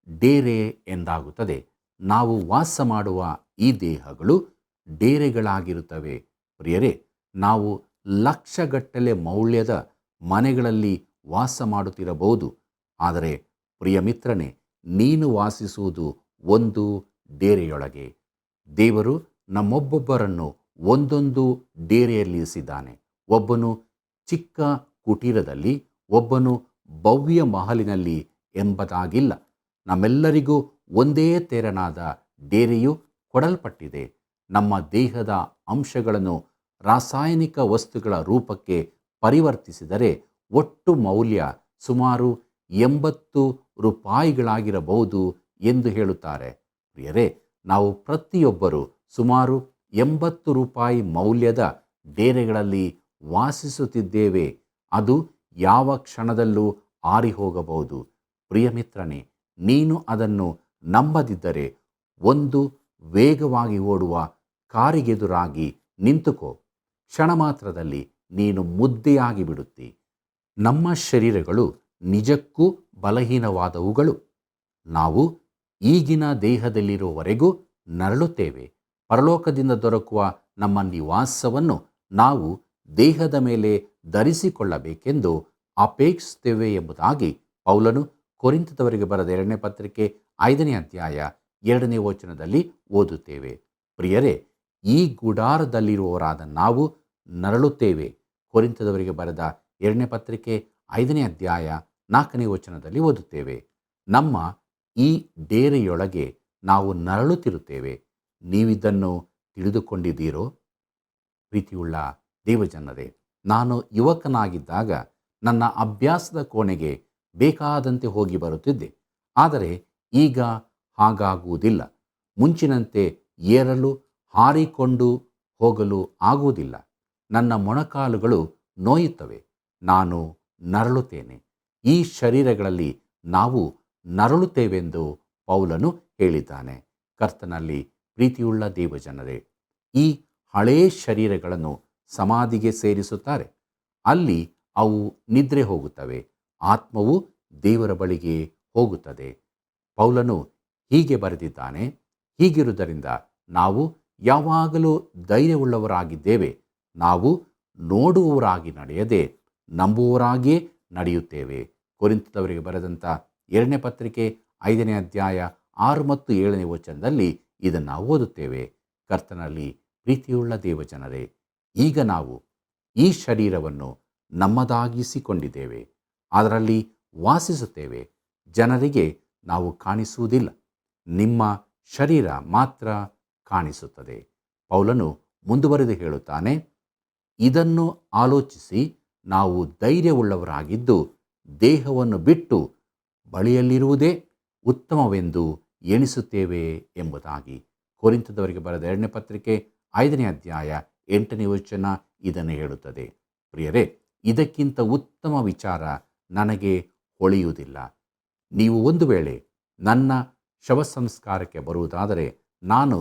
ಡೇರೆ ಎಂದಾಗುತ್ತದೆ. ನಾವು ವಾಸ ಮಾಡುವ ಈ ದೇಹಗಳು ಡೇರೆಗಳಾಗಿರುತ್ತವೆ. ಪ್ರಿಯರೇ, ನಾವು ಲಕ್ಷಗಟ್ಟಲೆ ಮೌಲ್ಯದ ಮನೆಗಳಲ್ಲಿ ವಾಸ ಮಾಡುತ್ತಿರಬಹುದು, ಆದರೆ ಪ್ರಿಯ ಮಿತ್ರನೇ, ನೀನು ವಾಸಿಸುವುದು ಒಂದು ಡೇರೆಯೊಳಗೆ. ದೇವರು ನಮ್ಮೊಬ್ಬೊಬ್ಬರನ್ನು ಒಂದೊಂದು ಡೇರೆಯಲ್ಲಿರಿಸಿದ್ದಾನೆ. ಒಬ್ಬನು ಚಿಕ್ಕ ಕುಟೀರದಲ್ಲಿ, ಒಬ್ಬನು ಭವ್ಯ ಮಹಲಿನಲ್ಲಿ ಎಂಬುದಾಗಿಲ್ಲ. ನಮ್ಮೆಲ್ಲರಿಗೂ ಒಂದೇ ತೆರನಾದ ಡೇರೆಯು ಕೊಡಲ್ಪಟ್ಟಿದೆ. ನಮ್ಮ ದೇಹದ ಅಂಶಗಳನ್ನು ರಾಸಾಯನಿಕ ವಸ್ತುಗಳ ರೂಪಕ್ಕೆ ಪರಿವರ್ತಿಸಿದರೆ ಒಟ್ಟು ಮೌಲ್ಯ ಸುಮಾರು 80 ರೂಪಾಯಿಗಳಾಗಿರಬಹುದು ಎಂದು ಹೇಳುತ್ತಾರೆ. ಪ್ರಿಯರೇ, ನಾವು ಪ್ರತಿಯೊಬ್ಬರೂ ಸುಮಾರು 80 ರೂಪಾಯಿ ಮೌಲ್ಯದ ಡೇರೆಗಳಲ್ಲಿ ವಾಸಿಸುತ್ತಿದ್ದೇವೆ. ಅದು ಯಾವ ಕ್ಷಣದಲ್ಲೂ ಆರಿ ಹೋಗಬಹುದು. ಪ್ರಿಯ ಮಿತ್ರನೇ, ನೀನು ಅದನ್ನು ನಂಬದಿದ್ದರೆ ಒಂದು ವೇಗವಾಗಿ ಓಡುವ ಕಾರಿಗೆದುರಾಗಿ ನಿಂತುಕೋ. ಕ್ಷಣ ಮಾತ್ರದಲ್ಲಿ ನೀನು ಮುದ್ದೆಯಾಗಿ ಬಿಡುತ್ತಿ. ನಮ್ಮ ಶರೀರಗಳು ನಿಜಕ್ಕೂ ಬಲಹೀನವಾದವುಗಳು. ನಾವು ಈಗಿನ ದೇಹದಲ್ಲಿರುವವರೆಗೂ ನರಳುತ್ತೇವೆ. ಪರಲೋಕದಿಂದ ದೊರಕುವ ನಮ್ಮ ನಿವಾಸವನ್ನು ನಾವು ದೇಹದ ಮೇಲೆ ಧರಿಸಿಕೊಳ್ಳಬೇಕೆಂದು ಅಪೇಕ್ಷಿಸುತ್ತೇವೆ ಎಂಬುದಾಗಿ ಪೌಲನು ಕೊರಿಂಥದವರಿಗೆ ಬರೆದ 2ನೇ ಪತ್ರಿಕೆ 5ನೇ ಅಧ್ಯಾಯ 2ನೇ ವಚನದಲ್ಲಿ ಓದುತ್ತೇವೆ. ಪ್ರಿಯರೇ, ಈ ಗುಡಾರದಲ್ಲಿರುವವರಾದ ನಾವು ನರಳುತ್ತೇವೆ. ಕೊರಿಂಥದವರಿಗೆ ಬರೆದ 2ನೇ ಪತ್ರಿಕೆ 5ನೇ ಅಧ್ಯಾಯ 4ನೇ ವಚನದಲ್ಲಿ ಓದುತ್ತೇವೆ. ನಮ್ಮ ಈ ಡೇರೆಯೊಳಗೆ ನಾವು ನರಳುತ್ತಿರುತ್ತೇವೆ. ನೀವಿದನ್ನು ತಿಳಿದುಕೊಂಡಿದ್ದೀರೋ? ಪ್ರೀತಿಯುಳ್ಳ ದೇವಜನರೇ, ನಾನು ಯುವಕನಾಗಿದ್ದಾಗ ನನ್ನ ಅಭ್ಯಾಸದ ಕೋಣೆಗೆ ಬೇಕಾದಂತೆ ಹೋಗಿ ಬರುತ್ತಿದ್ದೆ. ಆದರೆ ಈಗ ಹಾಗಾಗುವುದಿಲ್ಲ. ಮುಂಚಿನಂತೆ ಏರಲು, ಹಾರಿಕೊಂಡು ಹೋಗಲು ಆಗುವುದಿಲ್ಲ. ನನ್ನ ಮೊಣಕಾಲುಗಳು ನೋಯುತ್ತವೆ. ನಾನು ನರಳುತ್ತೇನೆ. ಈ ಶರೀರಗಳಲ್ಲಿ ನಾವು ನರಳುತ್ತೇವೆಂದು ಪೌಲನು ಹೇಳಿದ್ದಾನೆ. ಕರ್ತನಲ್ಲಿ ಪ್ರೀತಿಯುಳ್ಳ ದೇವಜನರೇ, ಈ ಹಳೆಯ ಶರೀರಗಳನ್ನು ಸಮಾಧಿಗೆ ಸೇರಿಸುತ್ತಾರೆ. ಅಲ್ಲಿ ಅವು ನಿದ್ರೆ ಹೋಗುತ್ತವೆ. ಆತ್ಮವು ದೇವರ ಬಳಿಗೆ ಹೋಗುತ್ತದೆ. ಪೌಲನು ಹೀಗೆ ಬರೆದಿದ್ದಾನೆ. ಹೀಗಿರುವುದರಿಂದ ನಾವು ಯಾವಾಗಲೂ ಧೈರ್ಯವುಳ್ಳವರಾಗಿದ್ದೇವೆ. ನಾವು ನೋಡುವವರಾಗಿ ನಡೆಯದೆ ನಂಬುವವರಾಗಿಯೇ ನಡೆಯುತ್ತೇವೆ. ಕೊರಿಂಥದವರಿಗೆ ಬರೆದಂಥ 2ನೇ ಪತ್ರಿಕೆ 5ನೇ ಅಧ್ಯಾಯ 6 ಮತ್ತು 7ನೇ ವಚನದಲ್ಲಿ ಇದನ್ನು ಓದುತ್ತೇವೆ. ಕರ್ತನಲ್ಲಿ ಪ್ರೀತಿಯುಳ್ಳ ದೇವಜನರೇ, ಈಗ ನಾವು ಈ ಶರೀರವನ್ನು ನಮ್ಮದಾಗಿಸಿಕೊಂಡಿದ್ದೇವೆ, ಅದರಲ್ಲಿ ವಾಸಿಸುತ್ತೇವೆ. ಜನರಿಗೆ ನಾವು ಕಾಣಿಸುವುದಿಲ್ಲ, ನಿಮ್ಮ ಶರೀರ ಮಾತ್ರ ಕಾಣಿಸುತ್ತದೆ. ಪೌಲನು ಮುಂದುವರೆದು ಹೇಳುತ್ತಾನೆ, ಇದನ್ನು ಆಲೋಚಿಸಿ ನಾವು ಧೈರ್ಯವುಳ್ಳವರಾಗಿದ್ದು ದೇಹವನ್ನು ಬಿಟ್ಟು ಬಳಿಯಲ್ಲಿರುವುದೇ ಉತ್ತಮವೆಂದು ಎಣಿಸುತ್ತೇವೆ ಎಂಬುದಾಗಿ. ಕೊರಿಂಥದವರಿಗೆ ಬರೆದ 2ನೇ ಪತ್ರಿಕೆ 5ನೇ ಅಧ್ಯಾಯ 8ನೇ ವಚನ ಇದನ್ನು ಹೇಳುತ್ತದೆ. ಪ್ರಿಯರೇ, ಇದಕ್ಕಿಂತ ಉತ್ತಮ ವಿಚಾರ ನನಗೆ ಹೊಳೆಯುವುದಿಲ್ಲ. ನೀವು ಒಂದು ವೇಳೆ ನನ್ನ ಶವ ಸಂಸ್ಕಾರಕ್ಕೆ ಬರುವುದಾದರೆ ನಾನು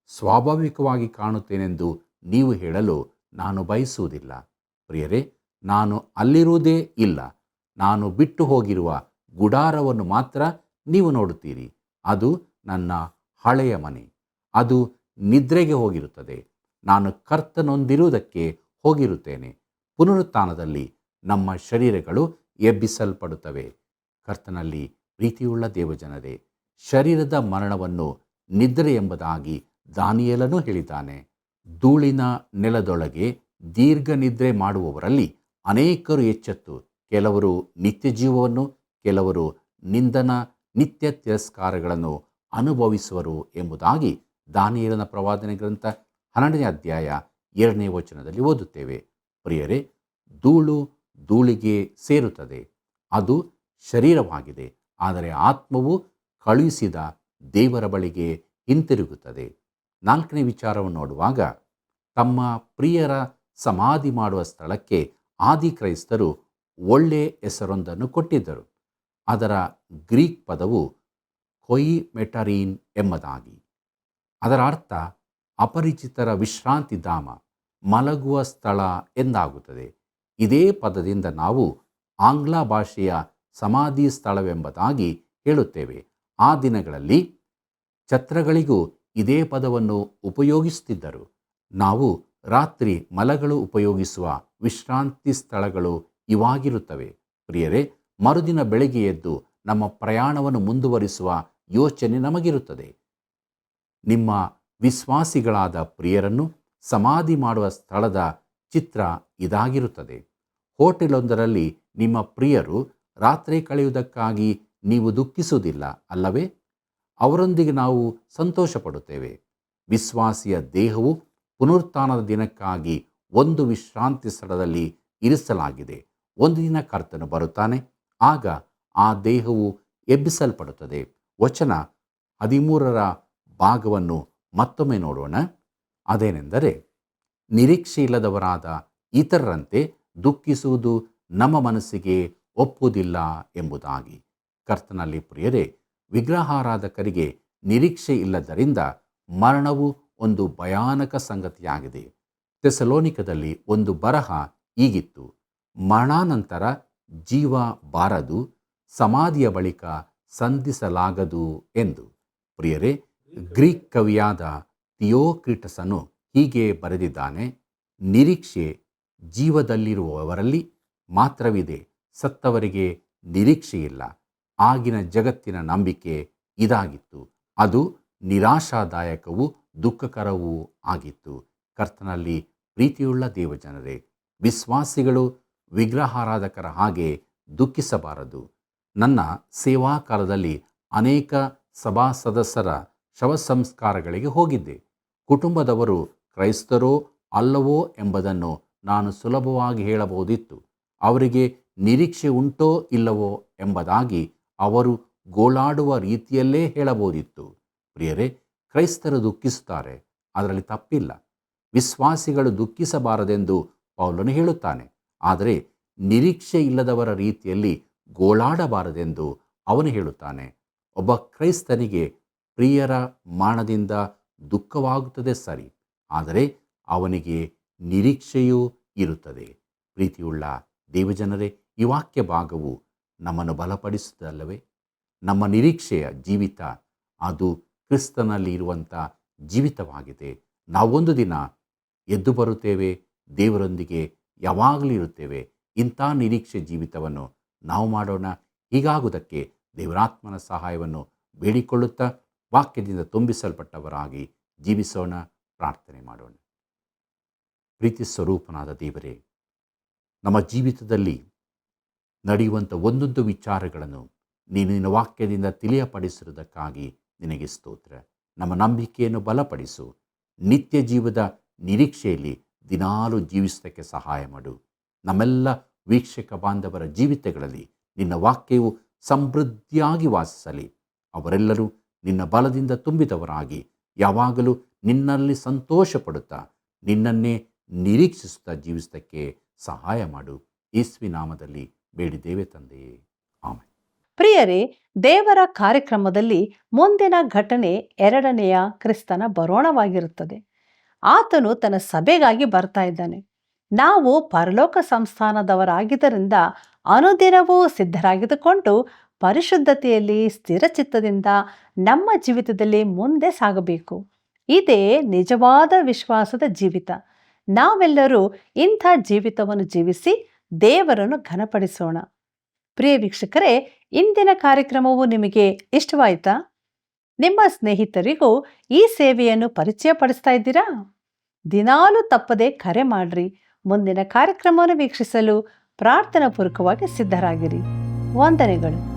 ಸ್ವಾಭಾವಿಕವಾಗಿ ಕಾಣುತ್ತೇನೆಂದು ನೀವು ಹೇಳಲು ನಾನು ಬಯಸುವುದಿಲ್ಲ. ಪ್ರಿಯರೇ, ನಾನು ಅಲ್ಲಿರುವುದೇ ಇಲ್ಲ. ನಾನು ಬಿಟ್ಟು ಹೋಗಿರುವ ಗುಡಾರವನ್ನು ಮಾತ್ರ ನೀವು ನೋಡುತ್ತೀರಿ. ಅದು ನನ್ನ ಹಳೆಯ ಮನೆ, ಅದು ನಿದ್ರೆಗೆ ಹೋಗಿರುತ್ತದೆ. ನಾನು ಕರ್ತನೊಂದಿರುವುದಕ್ಕೆ ಹೋಗಿರುತ್ತೇನೆ. ಪುನರುತ್ಥಾನದಲ್ಲಿ ನಮ್ಮ ಶರೀರಗಳು ಎಬ್ಬಿಸಲ್ಪಡುತ್ತವೆ. ಕರ್ತನಲ್ಲಿ ಪ್ರೀತಿಯುಳ್ಳ ದೇವಜನರೇ, ಶರೀರದ ಮರಣವನ್ನು ನಿದ್ರೆ ಎಂಬುದಾಗಿ ದಾನಿಯೇಲನು ಹೇಳಿದ್ದಾನೆ. ಧೂಳಿನ ನೆಲದೊಳಗೆ ದೀರ್ಘ ನಿದ್ರೆ ಮಾಡುವವರಲ್ಲಿ ಅನೇಕರು ಎಚ್ಚೆತ್ತು ಕೆಲವರು ನಿತ್ಯ ಜೀವವನ್ನು, ಕೆಲವರು ನಿಂದನ ನಿತ್ಯ ತಿರಸ್ಕಾರಗಳನ್ನು ಅನುಭವಿಸುವರು ಎಂಬುದಾಗಿ ದಾನಿಯೇಲನ ಪ್ರವಾದನೆ ಗ್ರಂಥ 12ನೇ ಅಧ್ಯಾಯ 2ನೇ ವಚನದಲ್ಲಿ ಓದುತ್ತೇವೆ. ಪ್ರಿಯರೇ, ಧೂಳು ಧೂಳಿಗೆ ಸೇರುತ್ತದೆ, ಅದು ಶರೀರವಾಗಿದೆ. ಆದರೆ ಆತ್ಮವು ಕಳುಹಿಸಿದ ದೇವರ ಬಳಿಗೆ ಹಿಂತಿರುಗುತ್ತದೆ. 4ನೇ ವಿಚಾರವನ್ನು ನೋಡುವಾಗ, ತಮ್ಮ ಪ್ರಿಯರ ಸಮಾಧಿ ಮಾಡುವ ಸ್ಥಳಕ್ಕೆ ಆದಿ ಕ್ರೈಸ್ತರು ಒಳ್ಳೆಯ ಹೆಸರೊಂದನ್ನು ಕೊಟ್ಟಿದ್ದರು. ಅದರ ಗ್ರೀಕ್ ಪದವು ಕೊಯಿಮೆಟರೀನ್ ಎಂಬುದಾಗಿ. ಅದರ ಅರ್ಥ ಅಪರಿಚಿತರ ವಿಶ್ರಾಂತಿ ಧಾಮ, ಮಲಗುವ ಸ್ಥಳ ಎಂದಾಗುತ್ತದೆ. ಇದೇ ಪದದಿಂದ ನಾವು ಆಂಗ್ಲ ಭಾಷೆಯ ಸಮಾಧಿ ಸ್ಥಳವೆಂಬುದಾಗಿ ಹೇಳುತ್ತೇವೆ. ಆ ದಿನಗಳಲ್ಲಿ ಛತ್ರಗಳಿಗೂ ಇದೇ ಪದವನ್ನು ಉಪಯೋಗಿಸುತ್ತಿದ್ದರು. ನಾವು ರಾತ್ರಿ ಮಲಗಳು ಉಪಯೋಗಿಸುವ ವಿಶ್ರಾಂತಿ ಸ್ಥಳಗಳು ಇವಾಗಿರುತ್ತವೆ. ಪ್ರಿಯರೇ, ಮರುದಿನ ಬೆಳಗ್ಗೆ ಎದ್ದು ನಮ್ಮ ಪ್ರಯಾಣವನ್ನು ಮುಂದುವರಿಸುವ ಯೋಚನೆ ನಮಗಿರುತ್ತದೆ. ನಿಮ್ಮ ವಿಶ್ವಾಸಿಗಳಾದ ಪ್ರಿಯರನ್ನು ಸಮಾಧಿ ಮಾಡುವ ಸ್ಥಳದ ಚಿತ್ರ ಇದಾಗಿರುತ್ತದೆ. ಹೋಟೆಲೊಂದರಲ್ಲಿ ನಿಮ್ಮ ಪ್ರಿಯರು ರಾತ್ರಿ ಕಳೆಯುವುದಕ್ಕಾಗಿ ನೀವು ದುಃಖಿಸುವುದಿಲ್ಲ ಅಲ್ಲವೇ? ಅವರೊಂದಿಗೆ ನಾವು ಸಂತೋಷ ಪಡುತ್ತೇವೆ. ವಿಶ್ವಾಸಿಯ ದೇಹವು ಪುನರುತ್ಥಾನದ ದಿನಕ್ಕಾಗಿ ಒಂದು ವಿಶ್ರಾಂತಿ ಸ್ಥಳದಲ್ಲಿ ಇರಿಸಲಾಗಿದೆ. ಒಂದು ದಿನ ಕರ್ತನು ಬರುತ್ತಾನೆ, ಆಗ ಆ ದೇಹವು ಎಬ್ಬಿಸಲ್ಪಡುತ್ತದೆ. ವಚನ 13ರ ಭಾಗವನ್ನು ಮತ್ತೊಮ್ಮೆ ನೋಡೋಣ. ಅದೇನೆಂದರೆ, ನಿರೀಕ್ಷೆ ಇಲ್ಲದವರಾದ ಇತರರಂತೆ ದುಃಖಿಸುವುದು ನಮ್ಮ ಮನಸ್ಸಿಗೆ ಒಪ್ಪುವುದಿಲ್ಲ ಎಂಬುದಾಗಿ. ಕರ್ತನಲ್ಲಿ ಪ್ರಿಯರೇ, ವಿಗ್ರಹಾರಾಧಕರಿಗೆ ನಿರೀಕ್ಷೆ ಇಲ್ಲದರಿಂದ ಮರಣವು ಒಂದು ಭಯಾನಕ ಸಂಗತಿಯಾಗಿದೆ. ಥೆಸಲೋನಿಕದಲ್ಲಿ ಒಂದು ಬರಹ ಹೀಗಿತ್ತು: ಮರಣಾನಂತರ ಜೀವ ಬಾರದು, ಸಮಾಧಿಯ ಬಳಿಕ ಸಂಧಿಸಲಾಗದು ಎಂದು. ಪ್ರಿಯರೇ, ಗ್ರೀಕ್ ಕವಿಯಾದ ಥಿಯೋಕ್ರಿಟಸನು ಹೀಗೆ ಬರೆದಿದ್ದಾನೆ: ನಿರೀಕ್ಷೆ ಜೀವದಲ್ಲಿರುವವರಲ್ಲಿ ಮಾತ್ರವಿದೆ, ಸತ್ತವರಿಗೆ ನಿರೀಕ್ಷೆಯಿಲ್ಲ. ಆಗಿನ ಜಗತ್ತಿನ ನಂಬಿಕೆ ಇದಾಗಿತ್ತು. ಅದು ನಿರಾಶಾದಾಯಕವೂ ದುಃಖಕರವೂ ಆಗಿತ್ತು. ಕರ್ತನಲ್ಲಿ ಪ್ರೀತಿಯುಳ್ಳ ದೇವಜನರೇ, ವಿಶ್ವಾಸಿಗಳು ವಿಗ್ರಹಾರಾಧಕರ ಹಾಗೆ ದುಃಖಿಸಬಾರದು. ನನ್ನ ಸೇವಾ ಕಾಲದಲ್ಲಿ ಅನೇಕ ಸಭಾ ಸದಸ್ಯರ ಶವ ಸಂಸ್ಕಾರಗಳಿಗೆ ಹೋಗಿದ್ದೆ. ಕುಟುಂಬದವರು ಕ್ರೈಸ್ತರೋ ಅಲ್ಲವೋ ಎಂಬುದನ್ನು ನಾನು ಸುಲಭವಾಗಿ ಹೇಳಬಹುದಿತ್ತು. ಅವರಿಗೆ ನಿರೀಕ್ಷೆ ಉಂಟೋ ಇಲ್ಲವೋ ಎಂಬುದಾಗಿ ಅವರು ಗೋಳಾಡುವ ರೀತಿಯಲ್ಲೇ ಹೇಳಬಹುದಿತ್ತು. ಪ್ರಿಯರೇ, ಕ್ರೈಸ್ತರು ದುಃಖಿಸುತ್ತಾರೆ, ಅದರಲ್ಲಿ ತಪ್ಪಿಲ್ಲ. ವಿಶ್ವಾಸಿಗಳು ದುಃಖಿಸಬಾರದೆಂದು ಪೌಲನು ಹೇಳುತ್ತಾನೆ. ಆದರೆ ನಿರೀಕ್ಷೆ ಇಲ್ಲದವರ ರೀತಿಯಲ್ಲಿ ಗೋಳಾಡಬಾರದೆಂದು ಅವನು ಹೇಳುತ್ತಾನೆ. ಒಬ್ಬ ಕ್ರೈಸ್ತನಿಗೆ ಪ್ರಿಯರ ಮರಣದಿಂದ ದುಃಖವಾಗುತ್ತದೆ ಸರಿ, ಆದರೆ ಅವನಿಗೆ ನಿರೀಕ್ಷೆಯೂ ಇರುತ್ತದೆ. ಪ್ರೀತಿಯುಳ್ಳ ದೇವಜನರೇ, ಈ ವಾಕ್ಯ ಭಾಗವು ನಮ್ಮನ್ನು ಬಲಪಡಿಸುತ್ತದಲ್ಲವೇ? ನಮ್ಮ ನಿರೀಕ್ಷೆಯ ಜೀವಿತ ಅದು ಕ್ರಿಸ್ತನಲ್ಲಿ ಇರುವಂಥ ಜೀವಿತವಾಗಿದೆ. ನಾವೊಂದು ದಿನ ಎದ್ದು ಬರುತ್ತೇವೆ, ದೇವರೊಂದಿಗೆ ಯಾವಾಗಲೂ ಇರುತ್ತೇವೆ. ಇಂಥ ನಿರೀಕ್ಷೆ ಜೀವಿತವನ್ನು ನಾವು ಮಾಡೋಣ. ಹೀಗಾಗುವುದಕ್ಕೆ ದೇವರಾತ್ಮನ ಸಹಾಯವನ್ನು ಬೇಡಿಕೊಳ್ಳುತ್ತಾ ವಾಕ್ಯದಿಂದ ತುಂಬಿಸಲ್ಪಟ್ಟವರಾಗಿ ಜೀವಿಸೋಣ. ಪ್ರಾರ್ಥನೆ ಮಾಡೋಣ. ಪ್ರೀತಿ ಸ್ವರೂಪನಾದ ದೇವರೇ, ನಮ್ಮ ಜೀವಿತದಲ್ಲಿ ನಡೆಯುವಂಥ ಒಂದೊಂದು ವಿಚಾರಗಳನ್ನು ನೀನು ನಿನ್ನ ವಾಕ್ಯದಿಂದ ತಿಳಿಯಪಡಿಸಿರುವುದಕ್ಕಾಗಿ ನಿನಗೆ ಸ್ತೋತ್ರ. ನಮ್ಮ ನಂಬಿಕೆಯನ್ನು ಬಲಪಡಿಸು. ನಿತ್ಯ ಜೀವದ ನಿರೀಕ್ಷೆಯಲ್ಲಿ ದಿನಾಲೂ ಜೀವಿಸೋದಕ್ಕೆ ಸಹಾಯ ಮಾಡು. ನಮ್ಮೆಲ್ಲ ವೀಕ್ಷಕ ಬಾಂಧವರ ಜೀವಿತಗಳಲ್ಲಿ ನಿನ್ನ ವಾಕ್ಯವು ಸಮೃದ್ಧಿಯಾಗಿ ವಾಸಿಸಲಿ. ಅವರೆಲ್ಲರೂ ನಿನ್ನ ಬಲದಿಂದ ತುಂಬಿದವರಾಗಿ ಯಾವಾಗಲೂ ನಿನ್ನಲ್ಲಿ ಸಂತೋಷ ಪಡುತ್ತಾ ನಿನ್ನನ್ನೇ ನಿರೀಕ್ಷಿಸುತ್ತಾ ಜೀವಿಸೋದಕ್ಕೆ ಸಹಾಯ ಮಾಡು. ಯೇಸುವಿನ ನಾಮದಲ್ಲಿ ಬೇಡಿದ್ದೇವೆ ತಂದೆಯೇ, ಆಮೆನ್.
ಪ್ರಿಯರೇ, ದೇವರ ಕಾರ್ಯಕ್ರಮದಲ್ಲಿ ಮುಂದಿನ ಘಟನೆ ಎರಡನೆಯ ಕ್ರಿಸ್ತನ ಬರೋಣವಾಗಿರುತ್ತದೆ. ಆತನು ತನ್ನ ಸಭೆಗಾಗಿ ಬರ್ತಾ ಇದ್ದಾನೆ. ನಾವು ಪರಲೋಕ ಸಂಸ್ಥಾನದವರಾಗಿದ್ದರಿಂದ ಅನುದಿನವೂ ಸಿದ್ಧರಾಗಿದ್ದುಕೊಂಡು ಪರಿಶುದ್ಧತೆಯಲ್ಲಿ ಸ್ಥಿರಚಿತ್ತದಿಂದ ನಮ್ಮ ಜೀವಿತದಲ್ಲಿ ಮುಂದೆ ಸಾಗಬೇಕು. ಇದೇ ನಿಜವಾದ ವಿಶ್ವಾಸದ ಜೀವಿತ. ನಾವೆಲ್ಲರೂ ಇಂಥ ಜೀವಿತವನ್ನು ಜೀವಿಸಿ ದೇವರನ್ನು ಘನಪಡಿಸೋಣ. ಪ್ರಿಯ ವೀಕ್ಷಕರೇ, ಇಂದಿನ ಕಾರ್ಯಕ್ರಮವು ನಿಮಗೆ ಇಷ್ಟವಾಯಿತಾ? ನಿಮ್ಮ ಸ್ನೇಹಿತರಿಗೂ ಈ ಸೇವೆಯನ್ನು ಪರಿಚಯ ಪಡಿಸ್ತಾ ಇದ್ದೀರಾ? ದಿನಾಲೂ ತಪ್ಪದೆ ಕರೆ ಮಾಡ್ರಿ. ಮುಂದಿನ ಕಾರ್ಯಕ್ರಮವನ್ನು ವೀಕ್ಷಿಸಲು ಪ್ರಾರ್ಥನಾ ಪೂರ್ವಕವಾಗಿ ಸಿದ್ಧರಾಗಿರಿ. ವಂದನೆಗಳು.